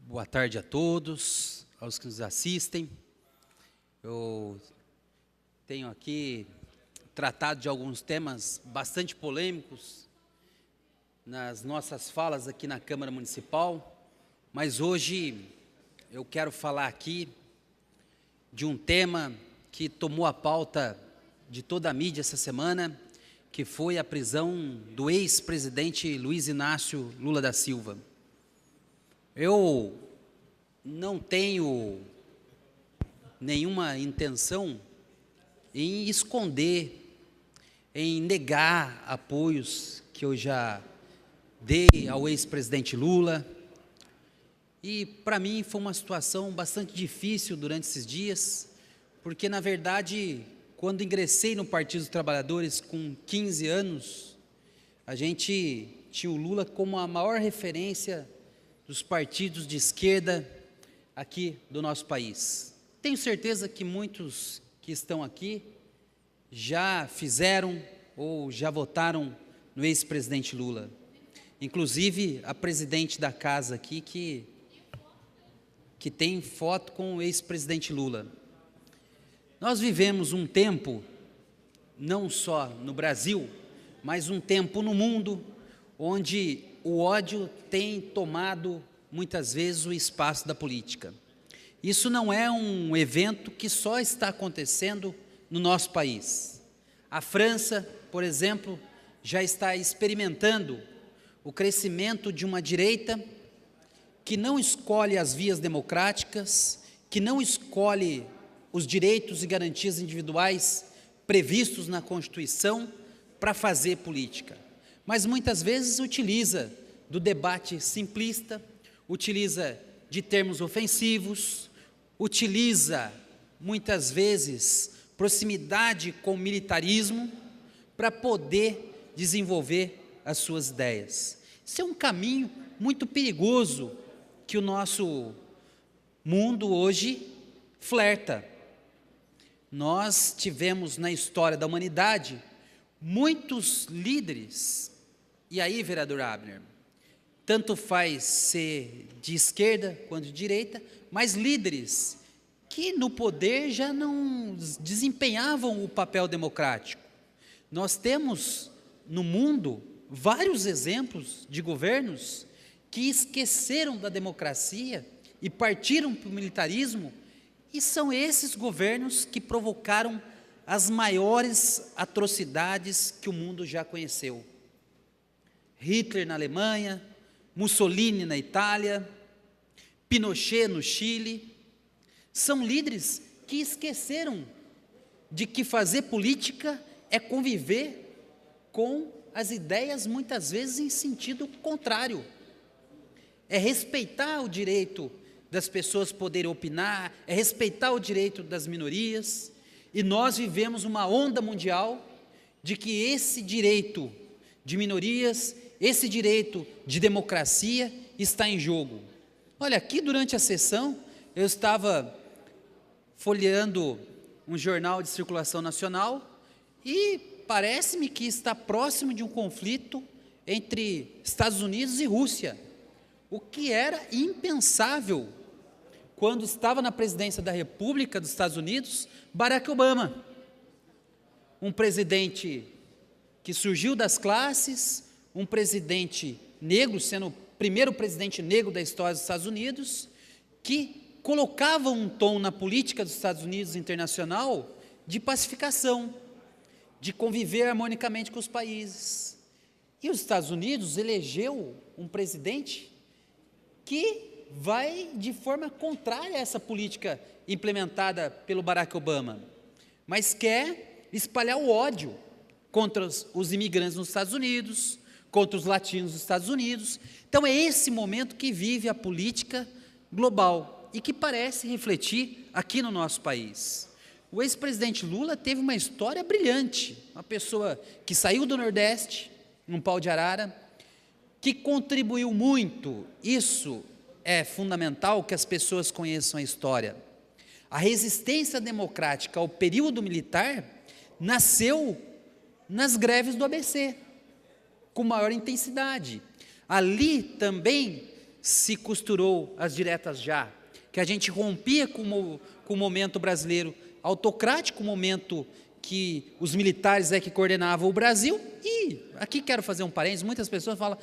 Boa tarde a todos, aos que nos assistem. Eu tenho aqui tratado de alguns temas bastante polêmicos nas nossas falas aqui na Câmara Municipal, mas hoje eu quero falar aqui de um tema que tomou a pauta de toda a mídia essa semana, que foi a prisão do ex-presidente Luiz Inácio Lula da Silva. Eu não tenho nenhuma intenção em esconder, em negar apoios que eu já dei ao ex-presidente Lula. E, para mim, foi uma situação bastante difícil durante esses dias, porque, na verdade, quando ingressei no Partido dos Trabalhadores com 15 anos, a gente tinha o Lula como a maior referência dos partidos de esquerda aqui do nosso país. Tenho certeza que muitos que estão aqui já fizeram ou já votaram no ex-presidente Lula. Inclusive, a presidente da casa aqui que tem foto com o ex-presidente Lula. Nós vivemos um tempo, não só no Brasil, mas um tempo no mundo, onde o ódio tem tomado, muitas vezes, o espaço da política. Isso não é um evento que só está acontecendo no nosso país. A França, por exemplo, já está experimentando o crescimento de uma direita que não escolhe as vias democráticas, que não escolhe os direitos e garantias individuais previstos na Constituição para fazer política, mas muitas vezes utiliza do debate simplista, utiliza de termos ofensivos, utiliza muitas vezes proximidade com o militarismo para poder desenvolver as suas ideias. Isso é um caminho muito perigoso que o nosso mundo hoje flerta. Nós tivemos na história da humanidade muitos líderes, e aí, vereador Abner, tanto faz ser de esquerda quanto de direita, mas líderes que no poder já não desempenhavam o papel democrático. Nós temos no mundo vários exemplos de governos que esqueceram da democracia e partiram para o militarismo, e são esses governos que provocaram as maiores atrocidades que o mundo já conheceu. Hitler na Alemanha, Mussolini na Itália, Pinochet no Chile, são líderes que esqueceram de que fazer política é conviver com as ideias muitas vezes em sentido contrário. É respeitar o direito das pessoas poderem opinar, é respeitar o direito das minorias, e nós vivemos uma onda mundial de que esse direito de minorias, esse direito de democracia está em jogo. Olha, aqui durante a sessão, eu estava folheando um jornal de circulação nacional e parece-me que está próximo de um conflito entre Estados Unidos e Rússia, o que era impensável quando estava na presidência da República dos Estados Unidos, Barack Obama, um presidente que surgiu das classes, um presidente negro, sendo o primeiro presidente negro da história dos Estados Unidos, que colocava um tom na política dos Estados Unidos internacional de pacificação, de conviver harmonicamente com os países. E os Estados Unidos elegeu um presidente que vai de forma contrária a essa política implementada pelo Barack Obama, mas quer espalhar o ódio contra os imigrantes nos Estados Unidos, contra os latinos nos Estados Unidos. Então é esse momento que vive a política global e que parece refletir aqui no nosso país. O ex-presidente Lula teve uma história brilhante, uma pessoa que saiu do Nordeste, num pau de arara, que contribuiu muito. Isso é fundamental que as pessoas conheçam a história. A resistência democrática ao período militar nasceu nas greves do ABC, com maior intensidade. Ali também se costurou as diretas já, que a gente rompia com o momento brasileiro autocrático, o momento que os militares que coordenavam o Brasil, e aqui quero fazer um parênteses, muitas pessoas falam,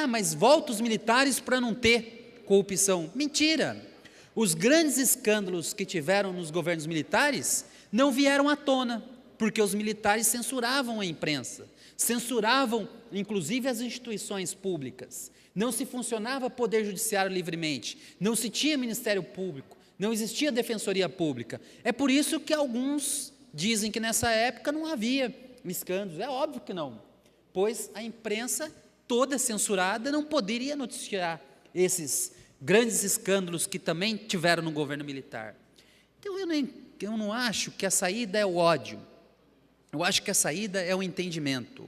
mas volta os militares para não ter corrupção. Mentira! Os grandes escândalos que tiveram nos governos militares não vieram à tona, porque os militares censuravam a imprensa, censuravam inclusive as instituições públicas, não se funcionava poder judiciário livremente, não se tinha Ministério Público, não existia Defensoria Pública. É por isso que alguns dizem que nessa época não havia escândalos. É óbvio que não, pois a imprensa toda censurada não poderia noticiar esses grandes escândalos que também tiveram no governo militar. Então eu não acho que a saída é o ódio, eu acho que a saída é o entendimento.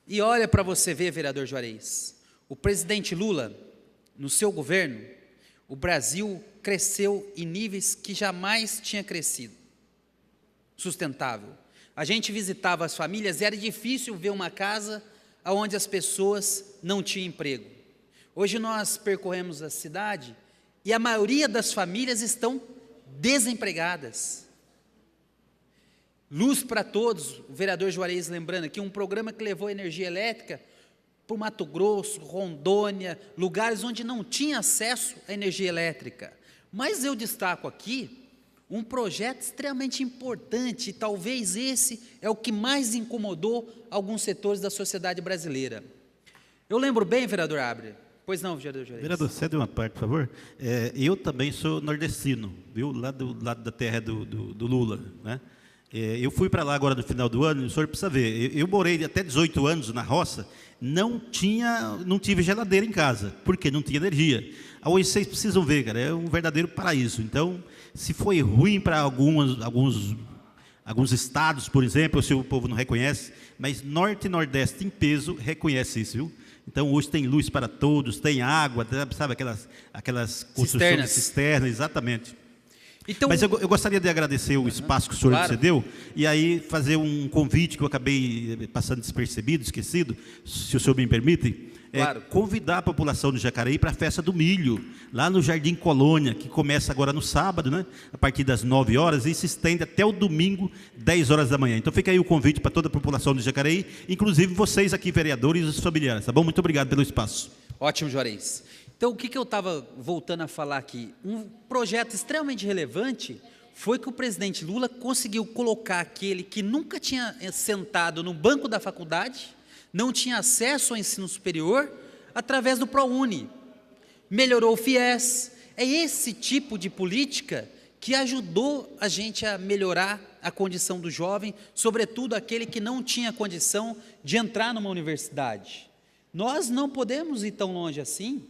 E olha para você ver, vereador Juarez, o presidente Lula, no seu governo, o Brasil cresceu em níveis que jamais tinha crescido, sustentável. A gente visitava as famílias e era difícil ver uma casa onde as pessoas não tinham emprego. Hoje nós percorremos a cidade e a maioria das famílias estão desempregadas. Luz para todos, o vereador Juarez lembrando aqui, um programa que levou energia elétrica para o Mato Grosso, Rondônia, lugares onde não tinha acesso à energia elétrica. Mas eu destaco aqui um projeto extremamente importante, e talvez esse é o que mais incomodou alguns setores da sociedade brasileira. Eu lembro bem, vereador Abre. Pois não, vereador Juarez. Vereador, cede uma parte, por favor. Eu também sou nordestino, viu? Lá do lado da terra do Lula, né? Eu fui para lá agora no final do ano, e o senhor precisa ver, eu morei até 18 anos na roça, não tive geladeira em casa, porque não tinha energia. Hoje vocês precisam ver, cara, é um verdadeiro paraíso. Então, se foi ruim para alguns estados, por exemplo, se o povo não reconhece, mas Norte e Nordeste em peso reconhece isso, viu? Então, hoje tem luz para todos, tem água, sabe aquelas construções de cisternas, exatamente. Então, mas eu gostaria de agradecer o espaço que o senhor nos cedeu, e aí fazer um convite que eu acabei passando despercebido, esquecido, se o senhor me permite, convidar a população do Jacareí para a festa do milho, lá no Jardim Colônia, que começa agora no sábado, né, a partir das 9 horas, e se estende até o domingo, 10 horas da manhã. Então fica aí o convite para toda a população do Jacareí, inclusive vocês aqui, vereadores e os familiares, tá bom? Muito obrigado pelo espaço. Ótimo, Juarez. Então, o que eu estava voltando a falar aqui? Um projeto extremamente relevante foi que o presidente Lula conseguiu colocar aquele que nunca tinha sentado no banco da faculdade, não tinha acesso ao ensino superior, através do ProUni. Melhorou o FIES. É esse tipo de política que ajudou a gente a melhorar a condição do jovem, sobretudo aquele que não tinha condição de entrar numa universidade. Nós não podemos ir tão longe assim.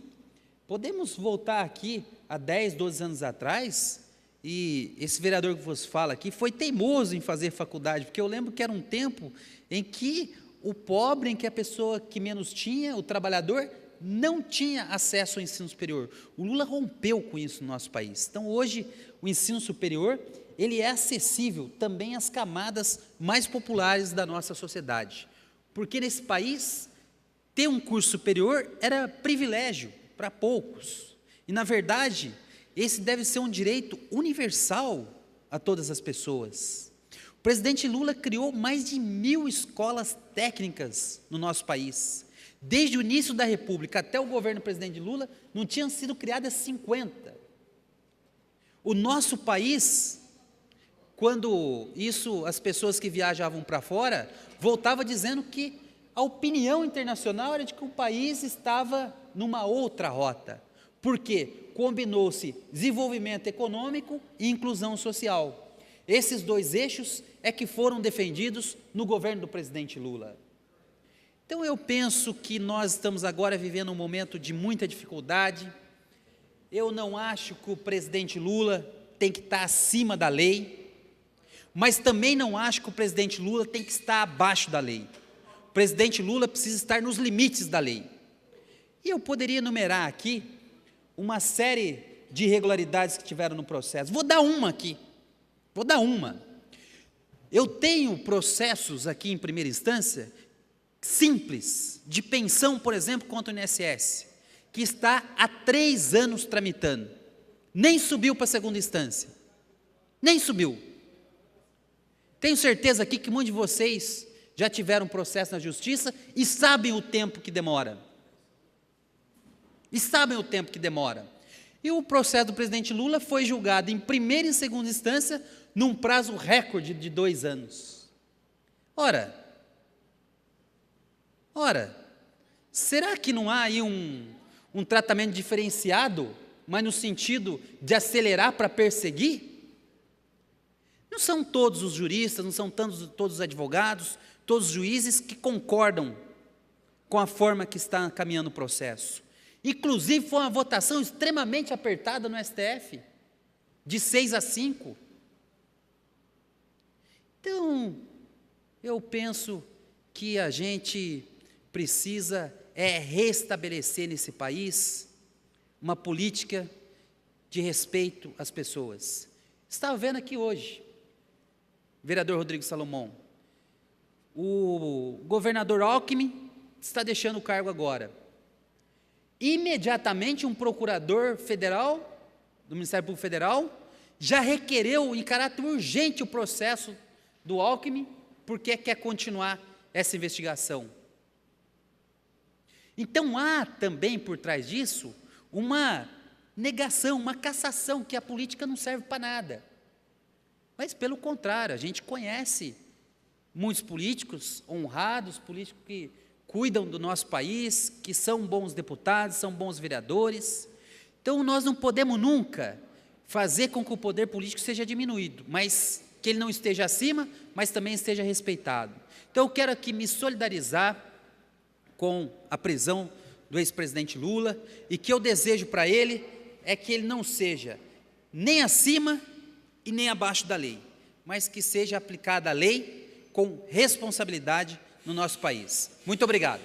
Podemos voltar aqui a 10, 12 anos atrás, e esse vereador que vos fala aqui foi teimoso em fazer faculdade, porque eu lembro que era um tempo em que o pobre, em que a pessoa que menos tinha, o trabalhador, não tinha acesso ao ensino superior. O Lula rompeu com isso no nosso país. Então, hoje, o ensino superior, ele é acessível também às camadas mais populares da nossa sociedade. Porque nesse país, ter um curso superior era privilégio para poucos. E, na verdade, esse deve ser um direito universal a todas as pessoas. O presidente Lula criou mais de 1.000 escolas técnicas no nosso país. Desde o início da República até o governo do presidente Lula, não tinham sido criadas 50. O nosso país, quando isso, as pessoas que viajavam para fora, voltavam dizendo que a opinião internacional era de que o país estava numa outra rota. Por quê? Combinou-se desenvolvimento econômico e inclusão social. Esses dois eixos é que foram defendidos no governo do presidente Lula. Então eu penso que nós estamos agora vivendo um momento de muita dificuldade. Eu não acho que o presidente Lula tem que estar acima da lei, mas também não acho que o presidente Lula tem que estar abaixo da lei. O presidente Lula precisa estar nos limites da lei. E eu poderia enumerar aqui uma série de irregularidades que tiveram no processo. Vou dar uma aqui. Eu tenho processos aqui em primeira instância simples, de pensão, por exemplo, contra o INSS, que está há 3 anos tramitando. Nem subiu para a segunda instância. Nem subiu. Tenho certeza aqui que muitos de vocês já tiveram processo na justiça e sabem o tempo que demora. E o processo do presidente Lula foi julgado em primeira e segunda instância num prazo recorde de 2 anos. Ora, será que não há aí um tratamento diferenciado, mas no sentido de acelerar para perseguir? Não são todos os juristas, não são todos os advogados, todos os juízes que concordam com a forma que está caminhando o processo. Inclusive, foi uma votação extremamente apertada no STF, de 6-5. Então, eu penso que a gente precisa restabelecer nesse país uma política de respeito às pessoas. Estava vendo aqui hoje, vereador Rodrigo Salomão, o governador Alckmin está deixando o cargo agora. Imediatamente um procurador federal, do Ministério Público Federal, já requereu em caráter urgente o processo do Alckmin, porque quer continuar essa investigação. Então há também por trás disso uma negação, uma cassação, que a política não serve para nada. Mas pelo contrário, a gente conhece muitos políticos honrados, políticos que cuidam do nosso país, que são bons deputados, são bons vereadores. Então nós não podemos nunca fazer com que o poder político seja diminuído, mas que ele não esteja acima, mas também esteja respeitado. Então eu quero aqui me solidarizar com a prisão do ex-presidente Lula, e que eu desejo para ele é que ele não seja nem acima e nem abaixo da lei, mas que seja aplicada a lei com responsabilidade no nosso país. Muito obrigado.